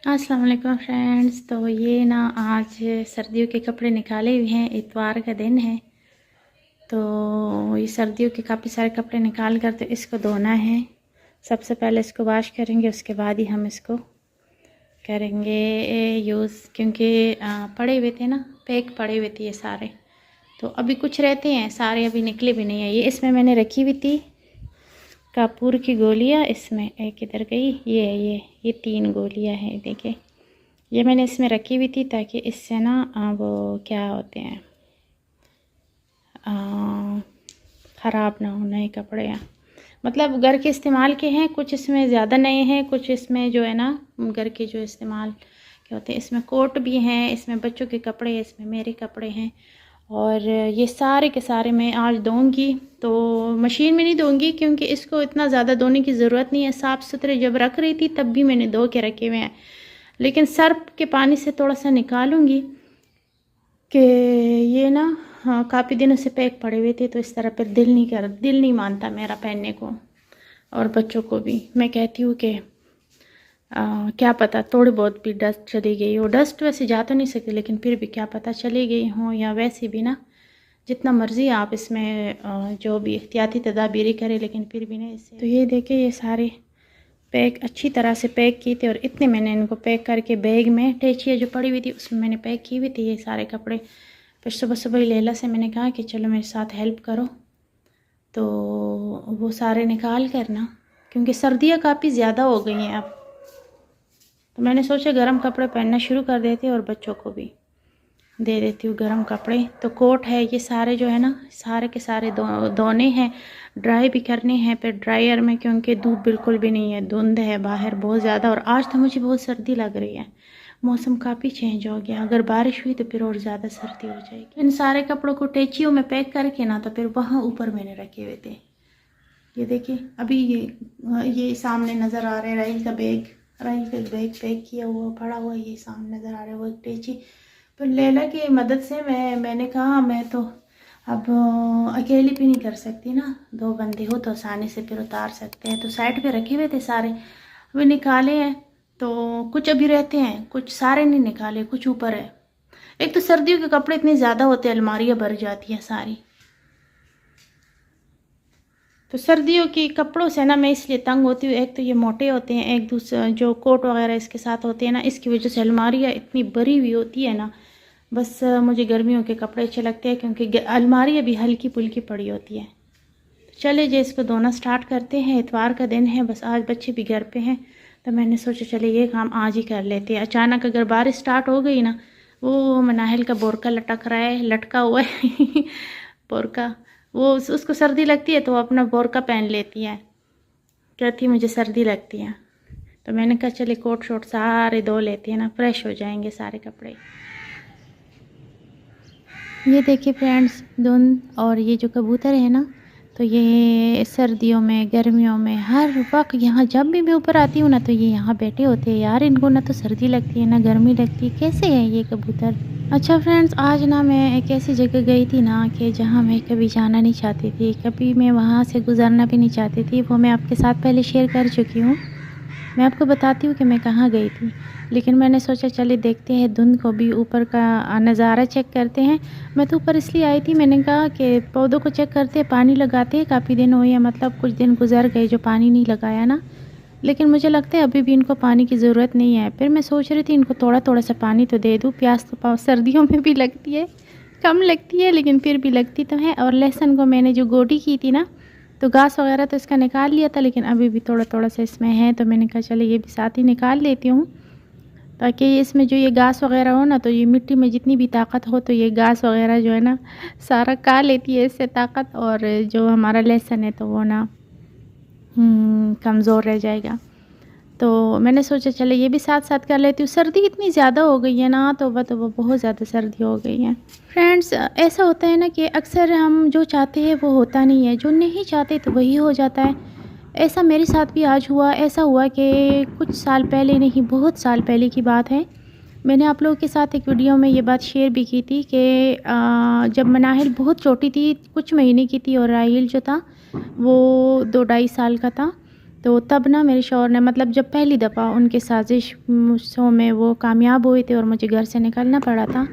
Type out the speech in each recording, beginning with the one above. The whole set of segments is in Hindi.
अस्सलाम वालेकुम फ्रेंड्स। तो ये ना आज सर्दियों के कपड़े निकाले हुए हैं, इतवार का दिन है। तो ये सर्दियों के काफ़ी सारे कपड़े निकाल कर तो इसको धोना है। सबसे पहले इसको वॉश करेंगे, उसके बाद ही हम इसको करेंगे यूज़, क्योंकि पड़े हुए थे ना, पैक पड़े हुए थे ये सारे। तो अभी कुछ रहते हैं, सारे अभी निकले भी नहीं है। ये इसमें मैंने रखी हुई थी कपूर की गोलियां, इसमें एक इधर गई, ये 3 गोलियां हैं। देखिए ये मैंने इसमें रखी हुई थी ताकि इससे ना वो क्या होते हैं, ख़राब ना हो नए कपड़े हैं। मतलब घर के इस्तेमाल के हैं, कुछ इसमें ज़्यादा नए हैं, कुछ इसमें जो है ना घर के जो इस्तेमाल के होते हैं। इसमें कोट भी हैं, इसमें बच्चों के कपड़े हैं, इसमें मेरे कपड़े हैं। और ये सारे के सारे मैं आज धोऊंगी। तो मशीन में नहीं धोऊंगी क्योंकि इसको इतना ज़्यादा धोने की ज़रूरत नहीं है। साफ़ सुथरे जब रख रही थी तब भी मैंने धो के रखे हुए हैं, लेकिन सर्फ के पानी से थोड़ा सा निकालूंगी कि ये ना काफ़ी दिनों से पैक पड़े हुए थे, तो इस तरह फिर दिल नहीं मानता मेरा पहनने को। और बच्चों को भी मैं कहती हूँ कि क्या पता थोड़ी बहुत भी डस्ट चली गई हो। डस्ट वैसे जा तो नहीं सकती, लेकिन फिर भी क्या पता चली गई हो, या वैसे भी ना जितना मर्ज़ी आप इसमें जो भी एहतियाती तदाबीरी करें, लेकिन फिर भी नहीं इससे। तो ये देखिए ये सारे पैक अच्छी तरह से पैक किए थे, और इतने मैंने इनको पैक करके बैग में, टेचियाँ जो पड़ी हुई थी उसमें मैंने पैक की हुई थी ये सारे कपड़े। फिर सुबह सुबह ही लैला से मैंने कहा कि चलो मेरे साथ हेल्प करो, तो वो सारे निकाल कर ना, क्योंकि सर्दियाँ काफ़ी ज़्यादा हो गई हैं अब, तो मैंने सोचा गर्म कपड़े पहनना शुरू कर देते और बच्चों को भी दे देती हूँ गर्म कपड़े। तो कोट है, ये सारे जो है ना सारे के सारे धोने हैं, ड्राई भी करने हैं फिर ड्रायर में, क्योंकि धूप बिल्कुल भी नहीं है, धुंध है बाहर बहुत ज़्यादा। और आज तो मुझे बहुत सर्दी लग रही है, मौसम काफ़ी चेंज हो गया। अगर बारिश हुई तो फिर और ज़्यादा सर्दी हो जाएगी। इन सारे कपड़ों को टेचियों में पैक करके ना, तो फिर वहाँ ऊपर मैंने रखे हुए थे। ये देखिए अभी ये सामने नज़र आ रहा है राइल का बैग पैक किया हुआ पड़ा हुआ, ये सामने नज़र आ रहा है वो एक टेची। फिर लैला की मदद से मैंने कहा मैं तो अब अकेली भी नहीं कर सकती ना, 2 बंदे हो तो आसानी से फिर उतार सकते हैं। तो साइड पे रखे हुए थे सारे, अभी निकाले हैं। तो कुछ अभी रहते हैं, कुछ सारे नहीं निकाले, कुछ ऊपर है। एक तो सर्दियों के कपड़े इतने ज़्यादा होते हैं, अलमारियाँ भर जाती हैं सारी। तो सर्दियों के कपड़ों से ना मैं इसलिए तंग होती हूँ, एक तो ये मोटे होते हैं, एक दूसरा जो कोट वगैरह इसके साथ होते हैं ना, इसकी वजह से अलमारियाँ इतनी भरी हुई होती है ना। बस मुझे गर्मियों के कपड़े अच्छे लगते हैं, क्योंकि अलमारियाँ भी हल्की पुल्की पड़ी होती है। तो चले जी इसको धोना स्टार्ट करते हैं। इतवार का दिन है, बस आज बच्चे भी घर पे हैं, तो मैंने सोचा चले ये काम आज ही कर लेते हैं। अचानक अगर बारिश स्टार्ट हो गई ना, वो मनाहिल का बोरका लटक रहा है, लटका हुआ है बोरका, वो उसको सर्दी लगती है तो वो अपना बोरका पहन लेती है, कहती है मुझे सर्दी लगती है। तो मैंने कहा चले कोट शोट सारे धो लेते हैं ना, फ्रेश हो जाएंगे सारे कपड़े। ये देखिए फ्रेंड्स धुंध, और ये जो कबूतर है ना, तो ये सर्दियों में गर्मियों में हर वक्त यहाँ जब भी मैं ऊपर आती हूँ ना, तो ये यहाँ बैठे होते हैं। यार इनको ना तो सर्दी लगती है ना गर्मी लगती है, कैसे है ये कबूतर। अच्छा फ्रेंड्स, आज ना मैं एक ऐसी जगह गई थी ना कि जहाँ मैं कभी जाना नहीं चाहती थी, कभी मैं वहाँ से गुजरना भी नहीं चाहती थी। वो मैं आपके साथ पहले शेयर कर चुकी हूँ। मैं आपको बताती हूँ कि मैं कहाँ गई थी, लेकिन मैंने सोचा चलिए देखते हैं धुंध को भी, ऊपर का नज़ारा चेक करते हैं। मैं तो ऊपर इसलिए आई थी, मैंने कहा कि पौधों को चेक करते हैं, पानी लगाते हैं। काफ़ी दिन हुए हैं, मतलब कुछ दिन गुजर गए जो पानी नहीं लगाया ना, लेकिन मुझे लगता है अभी भी इनको पानी की ज़रूरत नहीं है। फिर मैं सोच रही थी इनको थोड़ा थोड़ा सा पानी तो दे दूँ, प्यास तो सर्दियों में भी लगती है, कम लगती है लेकिन फिर भी लगती तो है। और लहसुन को मैंने जो गोटी की थी ना, तो घास वगैरह तो इसका निकाल लिया था, लेकिन अभी भी थोड़ा थोड़ा सा इसमें है, तो मैंने कहा चले ये भी साथ ही निकाल लेती हूँ, ताकि इसमें जो ये घास वगैरह हो ना, तो ये मिट्टी में जितनी भी ताकत हो तो ये घास वगैरह जो है ना सारा खा लेती है इससे ताकत, और जो हमारा लहसुन है तो वो ना कमज़ोर रह जाएगा। तो मैंने सोचा चले ये भी साथ साथ कर लेती हूँ। सर्दी इतनी ज़्यादा हो गई है ना, तो वो बहुत ज़्यादा सर्दी हो गई है फ्रेंड्स। ऐसा होता है ना कि अक्सर हम जो चाहते हैं वो होता नहीं है, जो नहीं चाहते तो वही हो जाता है। ऐसा मेरे साथ भी आज हुआ। ऐसा हुआ कि कुछ साल पहले, नहीं बहुत साल पहले की बात है, मैंने आप लोगों के साथ एक वीडियो में ये बात शेयर भी की थी कि जब मनाहिल बहुत छोटी थी, कुछ महीने की थी, और राहिल जो था वो 2 ढाई साल का था। तो तब ना मेरे शौहर ने, मतलब जब पहली दफ़ा उनकी साजिशों में वो कामयाब हुए थे और मुझे घर से निकलना पड़ा था,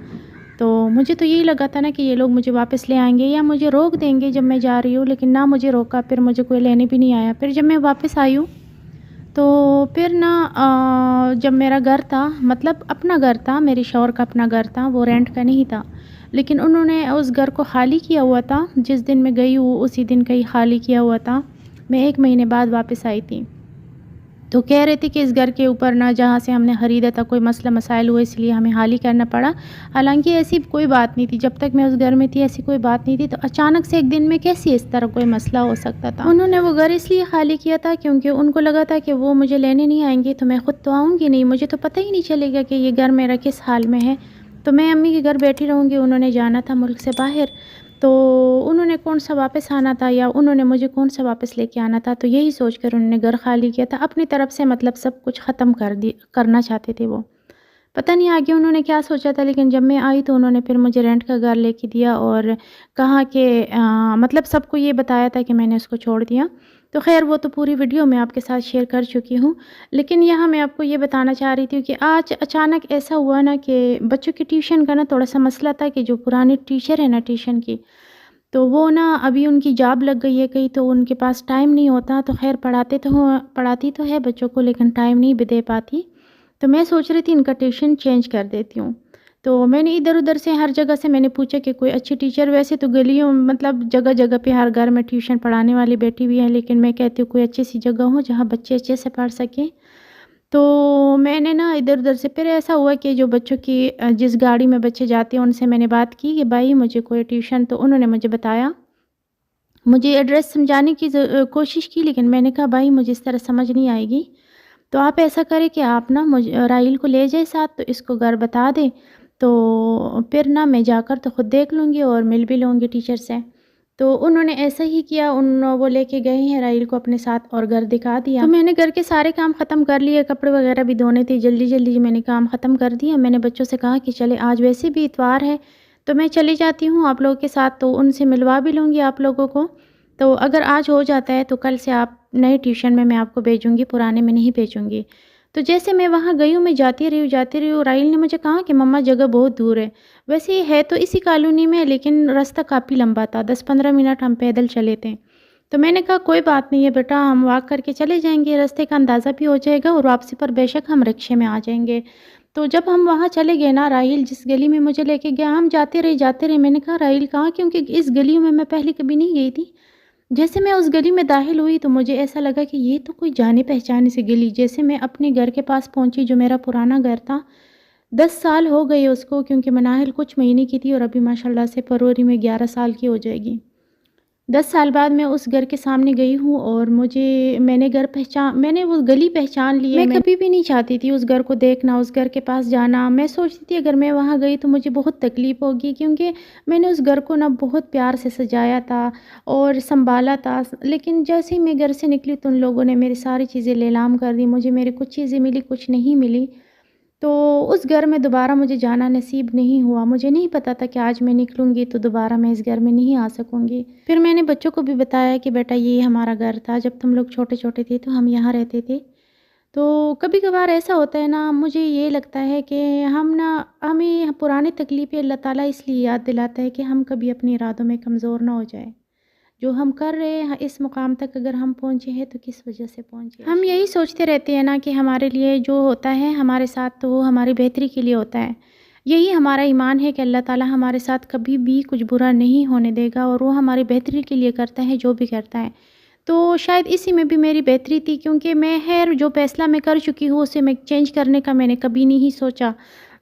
तो मुझे तो यही लगा था ना कि ये लोग मुझे वापस ले आएँगे या मुझे रोक देंगे जब मैं जा रही हूँ, लेकिन ना मुझे रोका, फिर मुझे कोई लेने भी नहीं आया। फिर जब मैं वापस आई हूँ तो फिर ना जब मेरा घर था, मतलब अपना घर था, मेरे शौहर का अपना घर था, वो रेंट का नहीं था, लेकिन उन्होंने उस घर को खाली किया हुआ था। जिस दिन मैं गई हूँ उसी दिन का ही खाली किया हुआ था। मैं 1 महीने बाद वापस आई थी। तो कह रहे थे कि इस घर के ऊपर ना, जहाँ से हमने ख़रीदा था, कोई मसला मसाइल हुए इसलिए हमें खाली करना पड़ा। हालाँकि ऐसी कोई बात नहीं थी, जब तक मैं उस घर में थी ऐसी कोई बात नहीं थी। तो अचानक से एक दिन में कैसे इस तरह कोई मसला हो सकता था। उन्होंने वो घर इसलिए खाली किया था क्योंकि उनको लगा था कि वो मुझे लेने नहीं आएँगे तो मैं ख़ुद तो आऊँगी नहीं, मुझे तो पता ही नहीं चलेगा कि ये घर मेरा किस हाल में है। तो मैं अम्मी के घर बैठी रहूँगी, उन्होंने जाना था मुल्क से बाहर, तो उन्होंने कौन सा वापस आना था या उन्होंने मुझे कौन सा वापस लेके आना था। तो यही सोचकर उन्होंने घर खाली किया था अपनी तरफ से, मतलब सब कुछ ख़त्म करना चाहते थे वो। पता नहीं आगे उन्होंने क्या सोचा था, लेकिन जब मैं आई तो उन्होंने फिर मुझे रेंट का घर लेके दिया और कहा कि मतलब सबको ये बताया था कि मैंने उसको छोड़ दिया। तो ख़ैर वो तो पूरी वीडियो मैं आपके साथ शेयर कर चुकी हूँ, लेकिन यहाँ मैं आपको ये बताना चाह रही थी कि आज अचानक ऐसा हुआ ना कि बच्चों की ट्यूशन का ना थोड़ा-सा मसला था कि जो पुरानी टीचर है ना ट्यूशन की, तो वो ना अभी उनकी जॉब लग गई है कहीं, तो उनके पास टाइम नहीं होता। तो ख़ैर पढ़ाती तो है बच्चों को, लेकिन टाइम नहीं भी दे पाती। तो मैं सोच रही थी इनका ट्यूशन चेंज कर देती हूँ। तो मैंने इधर-उधर से हर जगह से मैंने पूछा कि कोई अच्छी टीचर, वैसे तो गलियों मतलब जगह-जगह पे हर घर में ट्यूशन पढ़ाने वाली बैठी हुई है, लेकिन मैं कहती हूँ कोई अच्छी सी जगह हो जहाँ बच्चे अच्छे से पढ़ सकें। तो मैंने ना इधर-उधर से, फिर ऐसा हुआ कि जो बच्चों की जिस गाड़ी में बच्चे जाते हैं उनसे मैंने बात की कि भाई मुझे कोई ट्यूशन, तो उन्होंने मुझे बताया। मुझे एड्रेस समझाने की कोशिश की, लेकिन मैंने कहा भाई मुझे इस तरह समझ नहीं आएगी, तो आप ऐसा करें कि आप ना राहिल को ले जाए साथ, तो इसको घर बता दें, तो फिर ना मैं जाकर तो ख़ुद देख लूँगी और मिल भी लूँगी टीचर से। तो उन्होंने ऐसा ही किया, वो लेके गए हैं राहिल को अपने साथ और घर दिखा दिया। तो मैंने घर के सारे काम ख़त्म कर लिए, कपड़े वगैरह भी धोने थे, जल्दी-जल्दी मैंने काम ख़त्म कर दिया। मैंने बच्चों से कहा कि चले आज वैसे भी इतवार है, तो मैं चली जाती हूँ आप लोगों के साथ, तो उनसे मिलवा भी लूँगी आप लोगों को। तो अगर आज हो जाता है तो कल से आप नए ट्यूशन में मैं आपको भेजूँगी, पुराने में नहीं भेजूँगी। तो जैसे मैं वहाँ गई हूँ, मैं जाती रही हूँ, राहिल ने मुझे कहा कि मम्मा जगह बहुत दूर है। वैसे है तो इसी कॉलोनी में, लेकिन रास्ता काफ़ी लंबा था, 10-15 मिनट हम पैदल चले थे। तो मैंने कहा कोई बात नहीं है बेटा, हम वॉक करके चले जाएँगे, रास्ते का अंदाज़ा भी हो जाएगा और वापसी पर बेशक हम रिक्शे में आ जाएँगे। तो जब हम वहाँ चले गए ना, राहिल जिस गली में मुझे लेके गया, हम जाते रहे। मैंने कहा राहिल कहाँ? क्योंकि इस गलियों में मैं पहले कभी नहीं गई थी। जैसे मैं उस गली में दाखिल हुई तो मुझे ऐसा लगा कि ये तो कोई जाने-पहचाने सी गली। जैसे मैं अपने घर के पास पहुँची, जो मेरा पुराना घर था, 10 साल हो गए उसको, क्योंकि मनाहिल कुछ महीने की थी और अभी माशाल्लाह से फरवरी में 11 साल की हो जाएगी। 10 साल बाद मैं उस घर के सामने गई हूँ और मैंने वो गली पहचान ली है। मैं कभी भी नहीं चाहती थी उस घर को देखना, उस घर के पास जाना। मैं सोचती थी अगर मैं वहाँ गई तो मुझे बहुत तकलीफ़ होगी, क्योंकि मैंने उस घर को ना बहुत प्यार से सजाया था और सँभाला था। लेकिन जैसे ही मैं घर से निकली तो उन लोगों ने मेरी सारी चीज़ें नीलाम कर दी। मुझे मेरी कुछ चीज़ें मिली, कुछ नहीं मिली। तो उस घर में दोबारा मुझे जाना नसीब नहीं हुआ। मुझे नहीं पता था कि आज मैं निकलूँगी तो दोबारा मैं इस घर में नहीं आ सकूँगी। फिर मैंने बच्चों को भी बताया कि बेटा ये हमारा घर था, जब तुम लोग छोटे-छोटे थे तो हम यहाँ रहते थे। तो कभी-कभार ऐसा होता है ना, मुझे ये लगता है कि हमें पुरानी तकलीफ़ें अल्लाह ताला इसलिए याद दिलाता है कि हम कभी अपने इरादों में कमज़ोर ना हो जाएँ। जो हम कर रहे हैं इस मुकाम तक अगर हम पहुँचे हैं तो किस वजह से पहुँचे। हम यही सोचते रहते हैं ना कि हमारे लिए जो होता है हमारे साथ, तो वो हमारी बेहतरी के लिए होता है। यही हमारा ईमान है कि अल्लाह ताला हमारे साथ कभी भी कुछ बुरा नहीं होने देगा और वो हमारी बेहतरी के लिए करता है जो भी करता है। तो शायद इसी में भी मेरी बेहतरी थी, क्योंकि जो फ़ैसला मैं कर चुकी हूँ उसे मैं चेंज करने का मैंने कभी नहीं सोचा।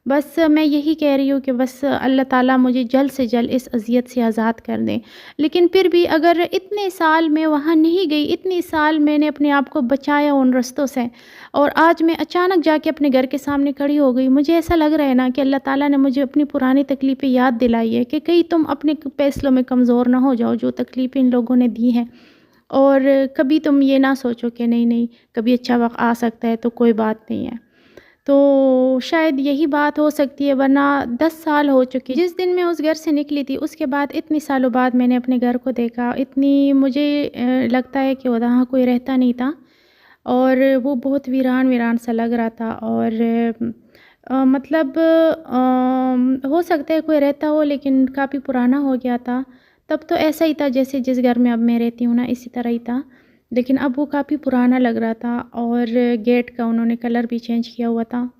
बस मैं यही कह रही हूँ कि बस अल्लाह ताला मुझे जल्द से जल्द इस अज़ियत से आज़ाद कर दें। लेकिन फिर भी अगर इतने साल मैं वहाँ नहीं गई, इतने साल मैंने अपने आप को बचाया उन रास्तों से, और आज मैं अचानक जाके अपने घर के सामने खड़ी हो गई, मुझे ऐसा लग रहा है ना कि अल्लाह ताला ने मुझे अपनी पुरानी तकलीफ़ें याद दिलाई है कि कहीं तुम अपने फ़ैसलों में कमज़ोर ना हो जाओ, जो तकलीफ़ें इन लोगों ने दी हैं। और कभी तुम ये ना सोचो कि नहीं, कभी अच्छा वक़्त आ सकता है तो कोई बात नहीं है। तो शायद यही बात हो सकती है, वरना 10 साल हो चुके जिस दिन मैं उस घर से निकली थी, उसके बाद इतने सालों बाद मैंने अपने घर को देखा। इतनी मुझे लगता है कि वहाँ कोई रहता नहीं था। और वो बहुत वीरान वीरान सा लग रहा था। और मतलब हो सकता है कोई रहता हो, लेकिन काफ़ी पुराना हो गया था। तब तो ऐसा ही था जैसे जिस घर में अब मैं रहती हूँ ना, इसी तरह ही था, लेकिन अब वो काफ़ी पुराना लग रहा था। और गेट का उन्होंने कलर भी चेंज किया हुआ था।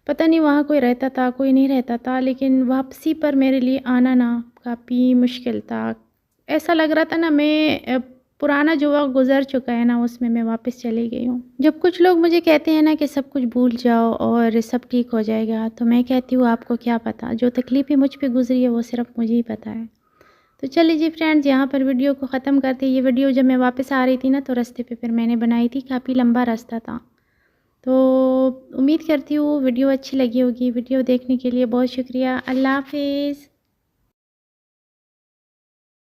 पता नहीं वहाँ कोई रहता था कोई नहीं रहता था, लेकिन वापसी पर मेरे लिए आना ना काफ़ी मुश्किल था। ऐसा लग रहा था ना मैं पुराना जो वक़्त गुज़र चुका है ना, उसमें मैं वापस चली गई हूँ। जब कुछ लोग मुझे कहते हैं ना कि सब कुछ भूल जाओ और सब ठीक हो जाएगा, तो मैं कहती हूँ आपको क्या पता, जो तकलीफ़ें मुझ पे गुज़री है वो सिर्फ़ मुझे ही पता है। तो चलिए जी फ्रेंड्स, यहाँ पर वीडियो को ख़त्म करते हैं। ये वीडियो जब मैं वापस आ रही थी ना, तो रास्ते पे फिर मैंने बनाई थी, काफ़ी लंबा रास्ता था। तो उम्मीद करती हूँ वीडियो अच्छी लगी होगी। वीडियो देखने के लिए बहुत शुक्रिया। अल्लाह हाफ़िज़।